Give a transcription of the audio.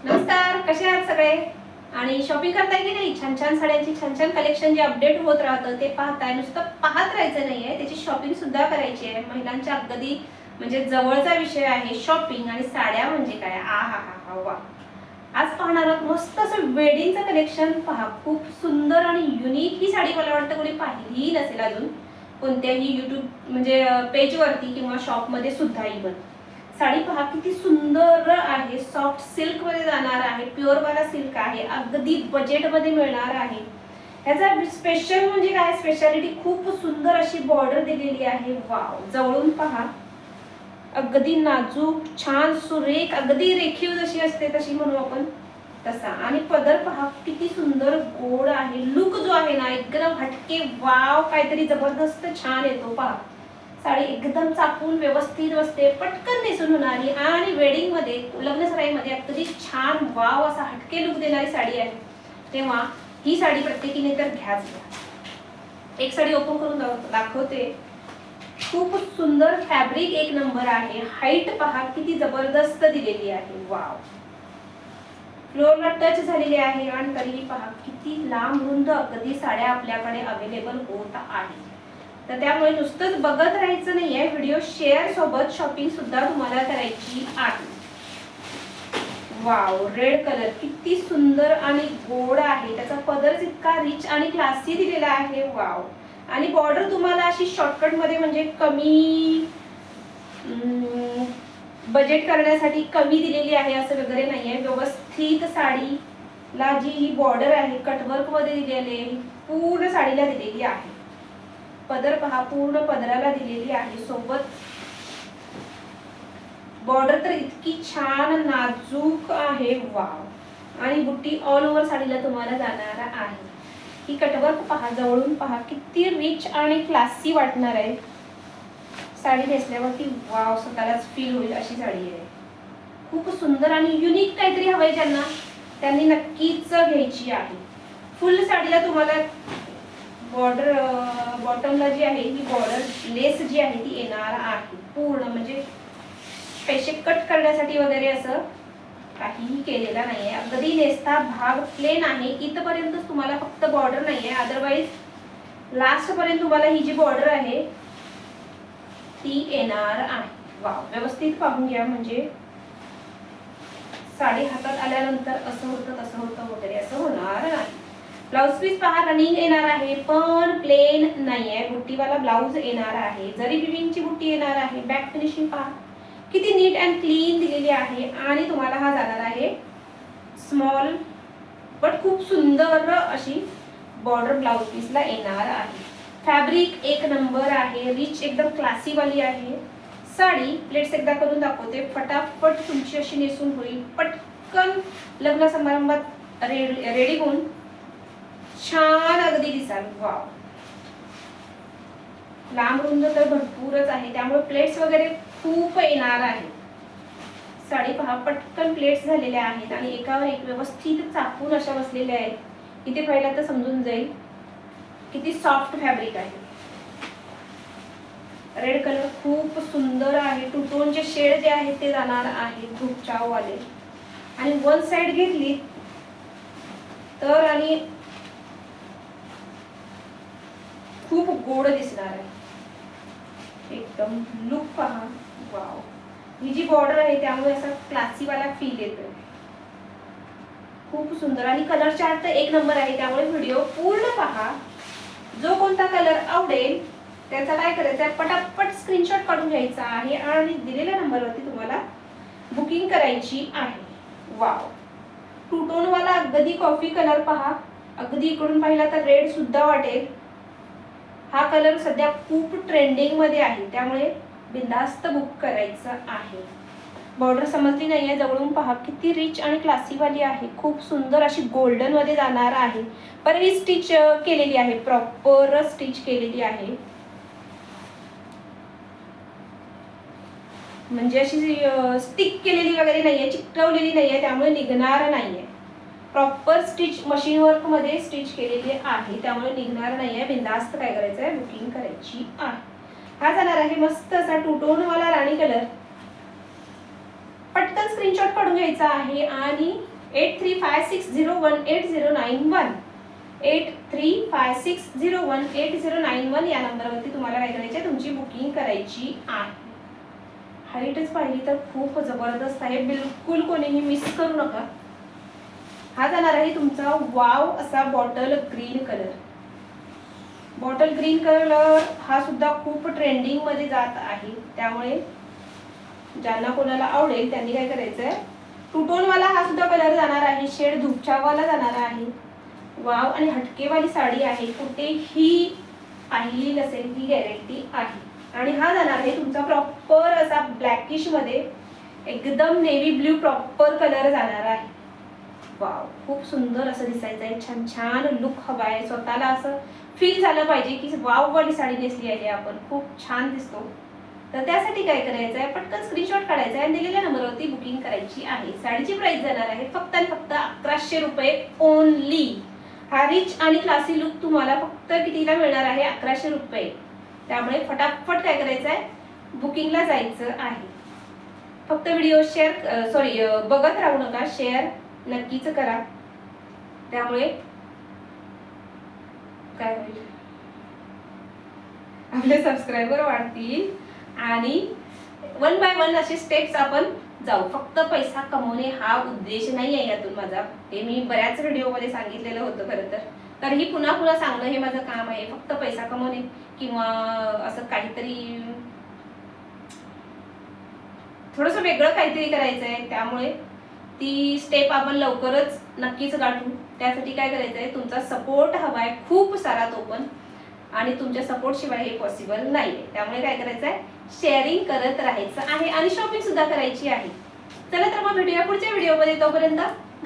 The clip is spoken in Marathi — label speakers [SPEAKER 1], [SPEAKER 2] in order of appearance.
[SPEAKER 1] नमस्कार, कसे आहात सगळे? आणि शॉपिंग करताय की नाही? छान छान साड्यांची छान छान कलेक्शन जे अपडेट होत राहतं ते पाहताय. नुसतं पाहत राहायचं नाहीये, त्याची शॉपिंग सुद्धा करायची आहे. महिलांच्या अगदी म्हणजे जवळचा विषय आहे शॉपिंग आणि साड्या म्हणजे काय? आहाहा वा. आज पाहणार आहोत मस्त असं वेडिंगचं कलेक्शन. पहा, खूप सुंदर आणि युनिक ही साडी मला वाटतं कोणी पाहिलीही नसेल अजून कोणत्याही युट्यूब म्हणजे पेजवरती किंवा शॉपमध्ये सुद्धा. इव्हन साडी पहा किती सुंदर आहे. सॉफ्ट सिल्क मध्ये जाणार आहे, प्युअर वाला सिल्क आहे, अगदी बजेट मध्ये मिळणार आहे. ह्याचा स्पेशल म्हणजे काय, स्पेशालिटी खूप सुंदर अशी बॉर्डर दिलेली आहे. वाव, जवळून पहा, अगदी नाजूक, छान, सुरेख, अगदी रेखीव जशी असते तशी म्हणू आपण तसा. आणि पदर पहा किती सुंदर गोड आहे. लुक जो आहे ना एकदम हटके, वाव, काहीतरी जबरदस्त छान येतो. पहा, साडी एकदम चापून व्यवस्थित बसते, पटकन नेसून होणारी आणि वेडिंग मध्ये, लग्न सराईमध्ये अगदी छान वाव असा हटके लुक देणारी साडी आहे. तेव्हा ही साडी प्रत्येकीने तर घ्याच घ्या. एक साडी ओपन करून दाखवते. खूप सुंदर फॅब्रिक, एक नंबर आहे. हाईट पहा किती जबरदस्त दिलेली आहे. वाव, फ्लोअरला टच झालेली आहे आणि तरीही पहा किती लांब रुंद अगदी साड्या आपल्याकडे अवेलेबल होत आहेत. तर त्यामुळे नुसतंच बघत राहायचं नाहीये, व्हिडिओ शेअर सोबत शॉपिंग सुद्धा तुम्हाला करायची आहे. वाव, रेड कलर किती सुंदर आणि गोड आहे. त्याचा पदर इतका रिच आणि क्लासी दिलेला आहे. वाव, आणि बॉर्डर तुम्हाला अशी शॉर्टकट मध्ये म्हणजे कमी बजेट करण्यासाठी कमी दिलेली आहे असं वगैरे नाहीये. व्यवस्थित साडीला जी ही बॉर्डर आहे कटवर्क मध्ये दिलेली आहे, पूर्ण साडीला दिलेली आहे. पदर पहा, पूर्ण पदराला दिलेली आहे. सोबत बॉर्डर तर इतकी छान नाजूक आहे. वाव, आणि बुट्टी ऑल ओव्हर साडीला तुम्हाला जाणार आहे. ही कटवर्क पहा, जवळून पहा किती रिच आणि क्लासी वाटणार आहे. साडी नेसल्यावरती वाव, स्वतःलाच फील होईल अशी साडी आहे. खूप सुंदर आणि युनिक काहीतरी हवंय ज्यांना, त्यांनी नक्कीच घ्यायची आहे. फुल साडीला तुम्हाला बॉर्डर, बॉटमला जी आहे ही बॉर्डर लेस जी आहे ती येणार आहे. पूर्ण म्हणजे स्पेशल कट करण्यासाठी वगैरे असं काहीही केलेला नाहीये. अगदी नेसता भाग प्लेन आहे. इथपर्यंतच तुम्हाला फक्त बॉर्डर नाहीये, अदरवाईज लास्ट पर्यंत तुम्हाला ही जी बॉर्डर आहे ती येणार आहे. वाव, व्यवस्थित पाहून घ्या म्हणजे साडी हातात आल्यानंतर असं होतं तसं होतं वगैरे असं होणार नाही. ब्लाउज पीस पहा, रनिंग येणार आहे पण प्लेन नाहीये. बुट्टीवाला ब्लाउज येणार आहे, जरी विविंगची बुट्टी येणार आहे. बॅक फिनिशिंग पहा किती नीट अँड क्लीन दिलेली आहे. आणि तुम्हाला हा जाणार आहे स्मॉल बट खूप सुंदर अशी बॉर्डर ब्लाउज पीसला येणार आहे. फॅब्रिक एक नंबर आहे, रिच एकदम क्लासी वाली आहे साडी. प्लेट्स एकदा करून दाखवते, फटाफट तुमची अशी नेसून होईल. पटकन लग्न समारंभात रेडी होऊन छान अगदी दिसाल. वाव, लांब रुंद तर भरपूरच आहे, त्यामुळे प्लेट्स वगैरे खूप येणार आहे. साडी पहा, पटकन प्लेट्स झालेल्या आहेत आणि एकावर एक व्यवस्थित चापून अशा बसलेल्या आहेत. इथे पाहिलं तर समजून जाईल किती सॉफ्ट फॅब्रिक आहे. रेड कलर खूप सुंदर आहे. टू टोनचे शेड जे आहेत ते जाणार आहे खूप चाव वाले. आणि वन साइड घेतली तर आणि खूप गोड दिसणार आहे. एकदम लुक पहा. वाव, ही जी बॉर्डर आहे त्यामुळे असा क्लासी वाला फील येतो. खूप सुंदर आणि कलर चार्ट तर एक नंबर आहे, त्यामुळे व्हिडिओ पूर्ण पहा. जो कोणता कलर आवडेल त्याचा काय करायचं आहे, पटापट स्क्रीनशॉट काढून घ्यायचा आहे आणि दिलेल्या नंबरवरती तुम्हाला बुकिंग करायची आहे. वाव, टू टोन वाला अगदी कॉफी कलर पहा. अगदी इकडून पाहिला तर रेड सुद्धा वाटेल. हा कलर सध्या खूप ट्रेंडिंग मध्ये आहे, त्यामुळे बिंदास्त बुक करायचं आहे. बॉर्डर समजली नाहीये, जवळून पहा किती रिच आणि क्लासी वाली आहे. खूप सुंदर अशी गोल्डन मध्ये जाणार आहे. पर ही स्टिच केलेली आहे, प्रॉपर स्टिच केलेली आहे. म्हणजे अशी स्टिक केलेली वगैरे नाहीये, चिकटवलेली नाहीये, त्यामुळे निघणार नाहीये. प्रॉपर स्टिच मशीन वर्क मध्ये स्टिच केलेली आहे, त्यामुळे निघणार नाहीये. बिंदास्त काय करायचं आहे, बुकिंग करायची आहे. हा जाणार आहे मस्त असा टू टोन वाला राणी कलर. पटकन स्क्रीनशॉट काढून घ्यायचा आहे आणि 8356018091 8356018091 या नंबरवरती तुम्हाला काय करायचे, तुमची बुकिंग करायची आहे. हाईटच पाहिली तर खूप जबरदस्त आहे, बिलकुल कोणीही मिस करू नका. हा जाणार आहे तुमचा वाव असा bottle green colour. Bottle green colour हा सुद्धा खूप ट्रेंडिंग मध्ये जात आहे, त्यामुळे ज्यांना कोणाला आवडेल त्यांनी काय करायचंय, टू टोन वाला हा सुद्धा कलर जाणार आहे, शेड धुपछावाला जाणार आहे. वाव आणि हटकेवाली साडी आहे, कुठेही पाहिली नसेल ही गॅरंटी आहे. आणि हा जाणार आहे तुमचा प्रॉपर असा ब्लॅकिश मध्ये एकदम नेव्ही ब्ल्यू प्रॉपर कलर जाणार आहे. वाव, खूप सुंदर असं दिसायचं आहे, छान छान लुक हवा आहे, स्वतःला असं फील झालं पाहिजे की वाव वाली साडी नेसली आहे आपण, खूप छान दिसतो. तर त्यासाठी काय करायचं आहे, पटकन स्क्रीनशॉट काढायचा आहे आणि दिलेल्या नंबरवरती बुकिंग करायची आहे. साडीची प्राइस जाणार आहे फक्त आणि फक्त 1100 रुपये ओनली. हा रिच आणि क्लासी लुक तुम्हाला फक्त कितीला मिळणार आहे, 1100 रुपये. त्यामुळे फटाफट काय करायचं आहे, बुकिंगला जायचं आहे. फक्त व्हिडिओ बघत राहू नका, शेअर नक्कीच करा. त्यामुळे काय होईल, आपले सबस्क्रायबर वाढतील आणि 1 बाय 1 असे स्टेप्स आपण जाऊ. फक्त पैसा कमवणे हा उद्देश नाही आहे यातून माझा, हे मी बऱ्याच व्हिडिओमध्ये सांगितलेलं होतं खरं तर. तरीही पुन्हा पुन्हा सांगणं हे माझं काम आहे. फक्त पैसा कमवणे किंवा असं काहीतरी थोडंसं वेगळं काहीतरी करायचं आहे, त्यामुळे ती स्टेप आपण लवकरच नक्कीच गाठू. त्यासाठी काय करायचं आहे, तुमचा सपोर्ट हवा आहे खूप सारा, तो पण. आणि तुमच्या सपोर्ट शिवाय हे पॉसिबल नाही आहे. त्यामुळे काय करायचं आहे, शेअरिंग करत राहायचं आहे आणि शॉपिंग सुद्धा करायची आहे. चला तर मग भेटूया पुढच्या व्हिडिओमध्ये, तोपर्यंत धन्यवाद.